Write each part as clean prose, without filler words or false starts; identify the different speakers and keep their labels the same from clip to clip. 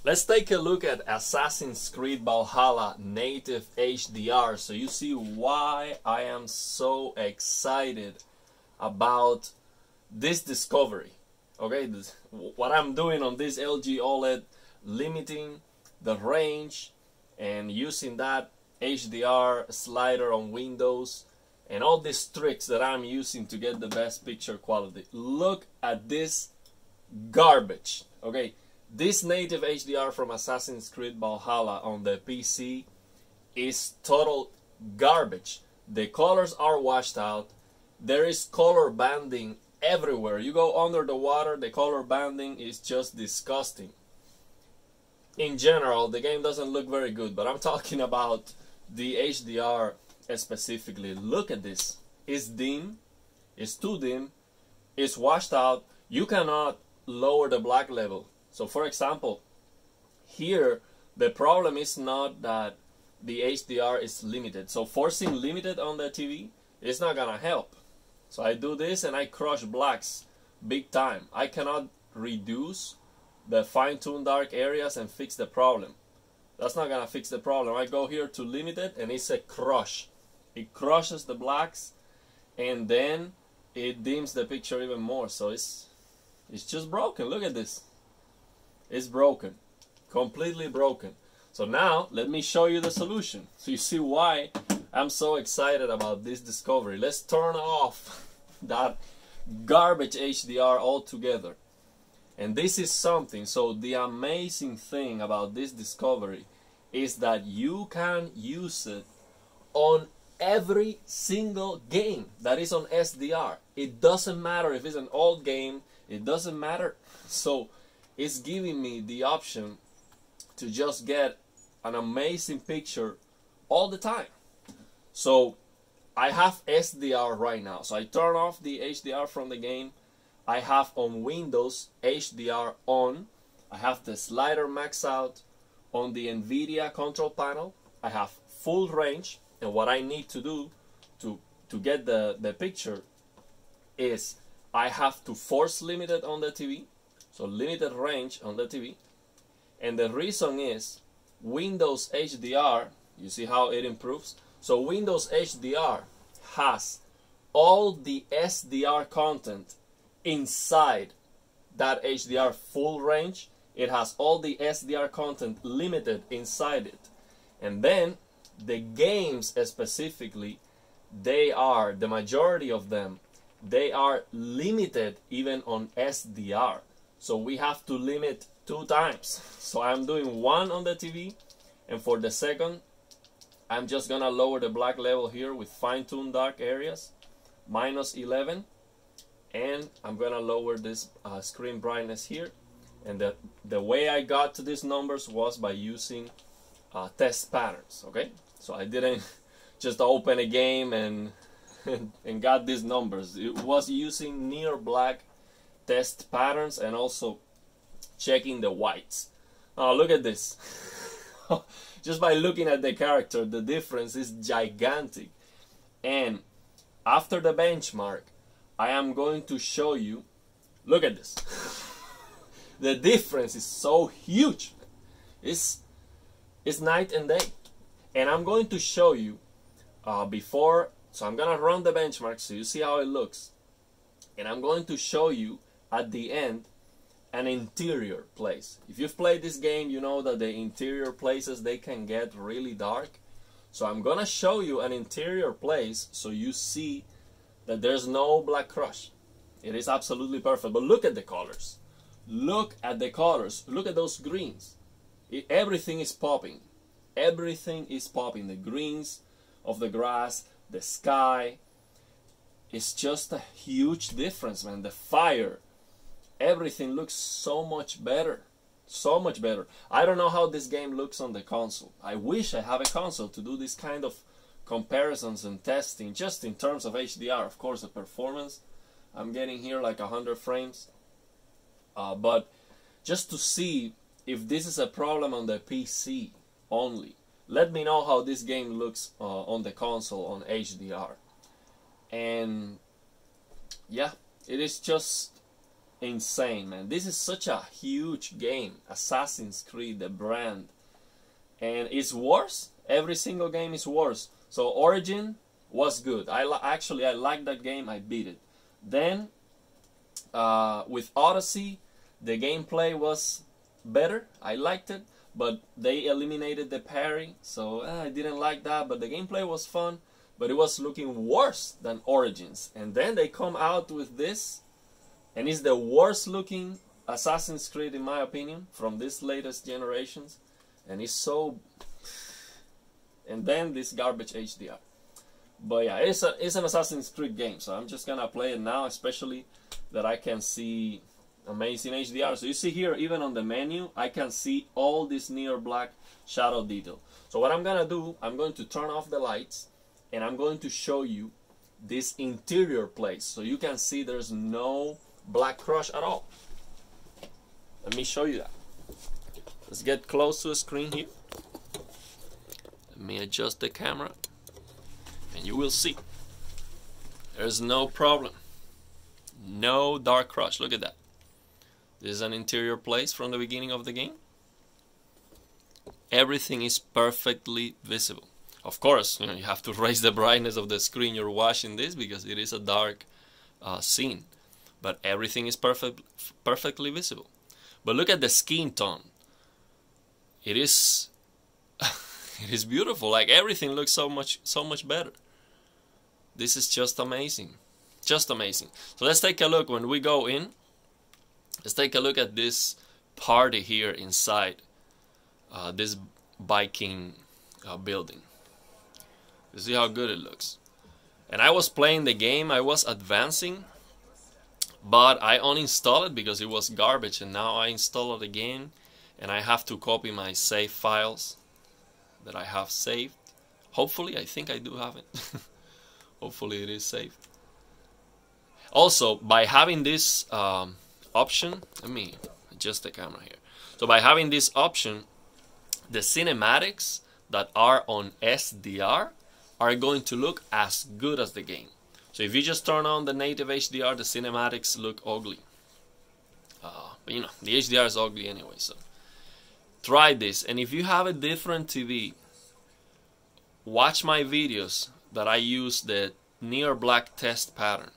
Speaker 1: Let's take a look at Assassin's Creed Valhalla native HDR so you see why I am so excited about this discovery. Okay, what I'm doing on this LG OLED, limiting the range and using that HDR slider on Windows and all these tricks that I'm using to get the best picture quality. Look at this garbage. Okay, this native HDR from Assassin's Creed Valhalla on the PC is total garbage. The colors are washed out. There is color banding everywhere. You go under the water, the color banding is just disgusting. In general, the game doesn't look very good, but I'm talking about the HDR specifically. Look at this. It's dim, it's too dim, it's washed out. You cannot lower the black level. So for example, here the problem is not that the HDR is limited. So forcing limited on the TV is not gonna help. So I do this and I crush blacks big time. I cannot reduce the fine-tune dark areas and fix the problem. That's not gonna fix the problem. I go here to limited and it's a crush. It crushes the blacks and then it dims the picture even more. So it's just broken. Look at this. It's broken, completely broken. So now let me show you the solution so you see why I'm so excited about this discovery. Let's turn off that garbage HDR altogether. And this is something, so the amazing thing about this discovery is that you can use it on every single game that is on SDR. It doesn't matter if it's an old game, it doesn't matter. So it's giving me the option to just get an amazing picture all the time. So I have SDR right now. So I turn off the HDR from the game. I have on Windows HDR on. I have the slider max out on the NVIDIA control panel. I have full range. And what I need to do to get the picture is I have to force limited on the TV. So limited range on the TV. And the reason is Windows HDR, you see how it improves? So Windows HDR has all the SDR content inside that HDR full range. It has all the SDR content limited inside it. And then the games specifically, they are, the majority of them, they are limited even on SDR. So we have to limit 2 times. So I'm doing one on the TV, and for the second, I'm just gonna lower the black level here with fine-tuned dark areas, -11, and I'm gonna lower this screen brightness here. And the way I got to these numbers was by using test patterns. Okay, so I didn't just open a game and and got these numbers. It was using near black test patterns and also checking the whites. Oh, look at this. Just by looking at the character, the difference is gigantic. And after the benchmark, I am going to show you, look at this. The difference is so huge. It's night and day. And I'm going to show you before, so I'm gonna run the benchmark so you see how it looks. And I'm going to show you at the end an interior place. If you've played this game, you know that the interior places, they can get really dark. So I'm gonna show you an interior place so you see that there's no black crush. It is absolutely perfect. But look at the colors. Look at the colors. Look at those greens. Everything is popping. Everything is popping. The greens of the grass, the sky. It's just a huge difference, man. The fire. Everything looks so much better. So much better. I don't know how this game looks on the console. I wish I have a console to do this kind of comparisons and testing just in terms of HDR. Of course, the performance, I'm getting here like 100 frames. But just to see if this is a problem on the PC only. Let me know how this game looks on the console on HDR. And yeah, it is just insane, man. This is such a huge game, Assassin's Creed, the brand, and it's worse. Every single game is worse. So Origin was good. Actually I liked that game. I beat it. Then with Odyssey, the gameplay was better. I liked it, but they eliminated the parry, so I didn't like that. But the gameplay was fun, but it was looking worse than Origins. And then they come out with this, and it's the worst looking Assassin's Creed in my opinion from this latest generations, and it's so. And then this garbage HDR. But yeah, it's an Assassin's Creed game, so I'm just gonna play it now, especially that I can see amazing HDR. So you see here, even on the menu, I can see all this near black shadow detail. So what I'm gonna do, I'm going to turn off the lights, and I'm going to show you this interior place, so you can see there's no black crush at all. Let me show you that. Let's get close to the screen here. Let me adjust the camera, and you will see there's no problem, no dark crush. Look at that. This is an interior place from the beginning of the game. Everything is perfectly visible. Of course, you have to raise the brightness of the screen you're watching this, because it is a dark scene, but everything is perfectly visible. But look at the skin tone. It is it is beautiful. Like, everything looks so much better. This is just amazing. Just amazing. So let's take a look. When we go in, let's take a look at this party here inside this biking building. You see how good it looks. And I was playing the game, I was advancing, but I uninstalled it because it was garbage, and now I install it again, and I have to copy my save files that I have saved. Hopefully, I think I do have it. Hopefully it is saved. Also, by having this option, let me adjust the camera here. So by having this option, the cinematics that are on SDR are going to look as good as the game. So if you just turn on the native HDR, the cinematics look ugly. But you know, the HDR is ugly anyway, so try this. And if you have a different TV, watch my videos that I use the near black test pattern.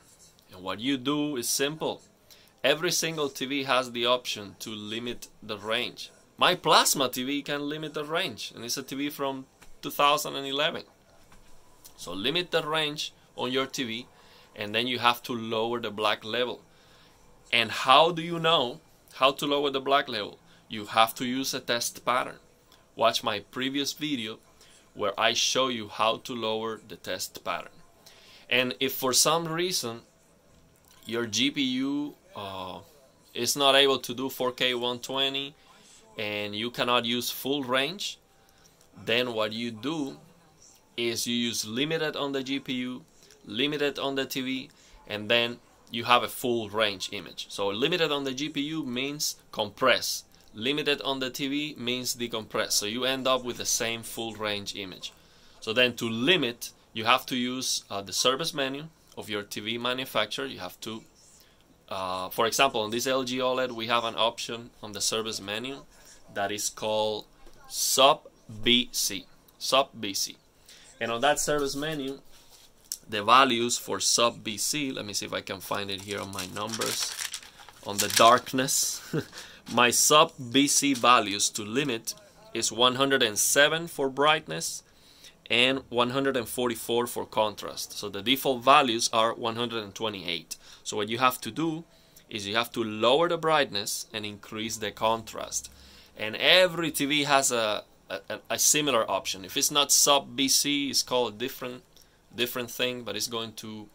Speaker 1: And what you do is simple. Every single TV has the option to limit the range. My plasma TV can limit the range, and it's a TV from 2011. So limit the range on your TV, and then you have to lower the black level. And how do you know how to lower the black level? You have to use a test pattern. Watch my previous video where I show you how to lower the test pattern. And if for some reason your GPU is not able to do 4K 120 and you cannot use full range, then what you do is you use limited on the GPU, limited on the TV, and then you have a full range image. So limited on the GPU means compress. Limited on the TV means decompress. So you end up with the same full range image. So then to limit, you have to use the service menu of your TV manufacturer. You have to, for example, on this LG OLED, we have an option on the service menu that is called sub-BC. Sub-BC. And on that service menu, the values for sub-BC, let me see if I can find it here on my numbers, on the darkness. My sub-BC values to limit is 107 for brightness and 144 for contrast. So the default values are 128. So what you have to do is you have to lower the brightness and increase the contrast. And every TV has a similar option. If it's not sub-BC, it's called a different thing, but it's going to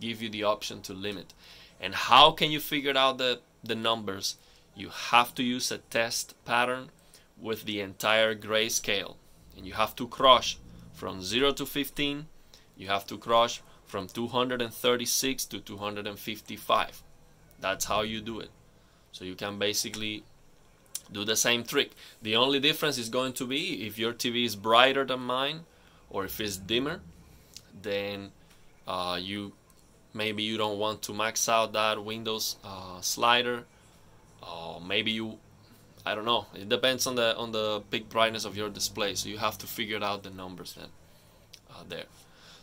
Speaker 1: give you the option to limit. And how can you figure out the numbers? You have to use a test pattern with the entire grayscale, and you have to crush from 0 to 15. You have to crush from 236 to 255. That's how you do it. So you can basically do the same trick. The only difference is going to be if your TV is brighter than mine or if it's dimmer, then you maybe you don't want to max out that Windows slider, maybe you, I don't know, it depends on the peak brightness of your display, so you have to figure out the numbers then there.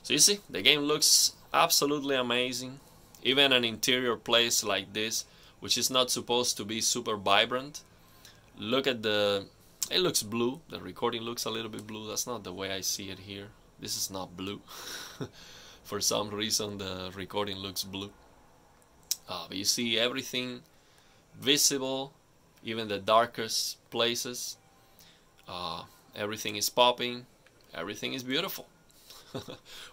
Speaker 1: So you see, the game looks absolutely amazing. Even an interior place like this, which is not supposed to be super vibrant, look at it looks blue. The recording looks a little bit blue. That's not the way I see it here. This is not blue. For some reason the recording looks blue. But you see everything visible, even the darkest places. Everything is popping. Everything is beautiful.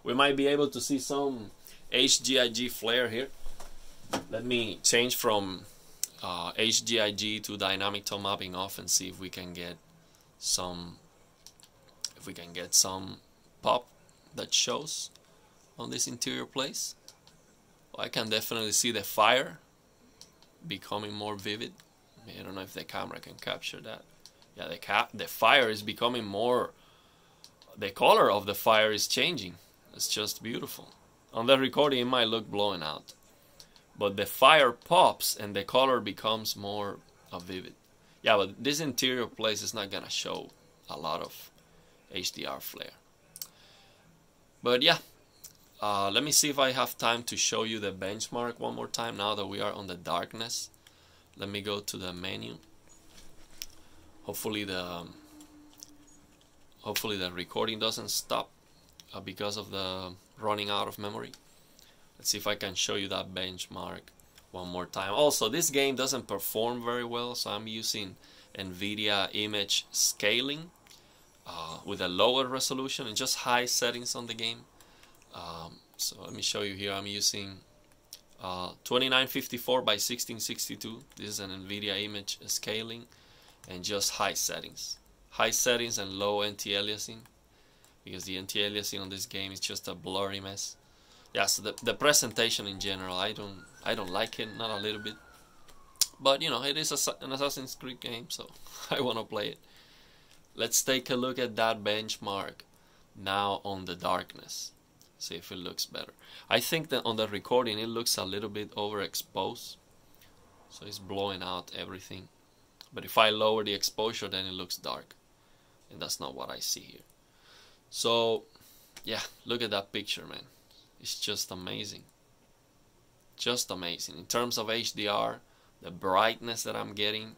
Speaker 1: We might be able to see some HGIG flare here. Let me change from HGIG to dynamic tone mapping off and see if we can get some pop that shows on this interior place. Well, I can definitely see the fire becoming more vivid. I don't know if the camera can capture that. Yeah, the fire is becoming more, the color of the fire is changing. It's just beautiful. On the recording it might look blown out, but the fire pops and the color becomes more vivid. Yeah, but this interior place is not gonna show a lot of HDR flare. But yeah, let me see if I have time to show you the benchmark one more time now that we are on the darkness. Let me go to the menu. Hopefully the recording doesn't stop because of the running out of memory. Let's see if I can show you that benchmark one more time. Also, this game doesn't perform very well, so I'm using NVIDIA image scaling with a lower resolution and just high settings on the game. So let me show you here. I'm using 2954 by 1662. This is an NVIDIA image scaling and just high settings. High settings and low anti-aliasing, because the anti-aliasing on this game is just a blurry mess. Yeah, so the presentation in general, I don't like it, not a little bit. But you know, it is an Assassin's Creed game, so I want to play it. Let's take a look at that benchmark now on the darkness. See if it looks better. I think that on the recording it looks a little bit overexposed, so it's blowing out everything. But if I lower the exposure, then it looks dark, and that's not what I see here. So yeah, look at that picture, man. It's just amazing. Just amazing. In terms of HDR, the brightness that I'm getting,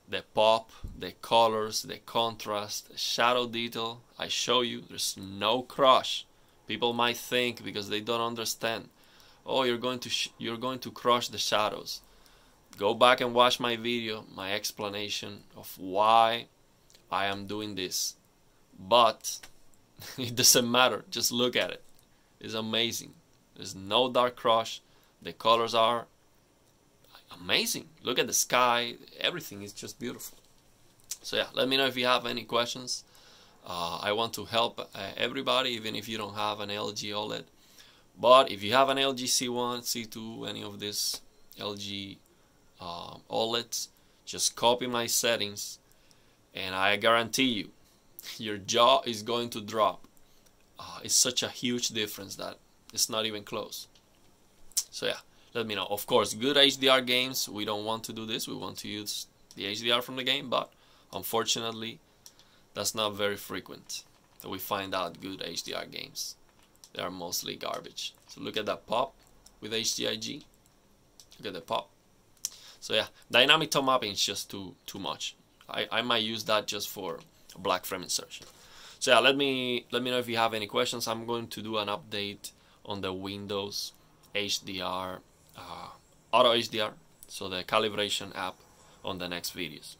Speaker 1: the pop, the colors, the contrast, the shadow detail. I show you, there's no crush. People might think, because they don't understand, oh, you're going to crush the shadows. Go back and watch my video, my explanation of why I am doing this. But it doesn't matter, just look at it. It's amazing. There's no dark crush. The colors are amazing. Look at the sky. Everything is just beautiful. So yeah, let me know if you have any questions. I want to help everybody, even if you don't have an LG OLED. But if you have an LG C1, C2, any of these LG OLEDs, just copy my settings and I guarantee you, your jaw is going to drop. It's such a huge difference that it's not even close. So yeah, let me know. Of course, good HDR games, we don't want to do this. We want to use the HDR from the game, but unfortunately, that's not very frequent that we find out good HDR games. They are mostly garbage. So look at that pop with HGIG. Look at the pop. So yeah, dynamic tone mapping is just too much. I might use that just for a black frame insertion. So yeah, let me know if you have any questions. I'm going to do an update on the Windows HDR, Auto HDR, so the calibration app, on the next videos.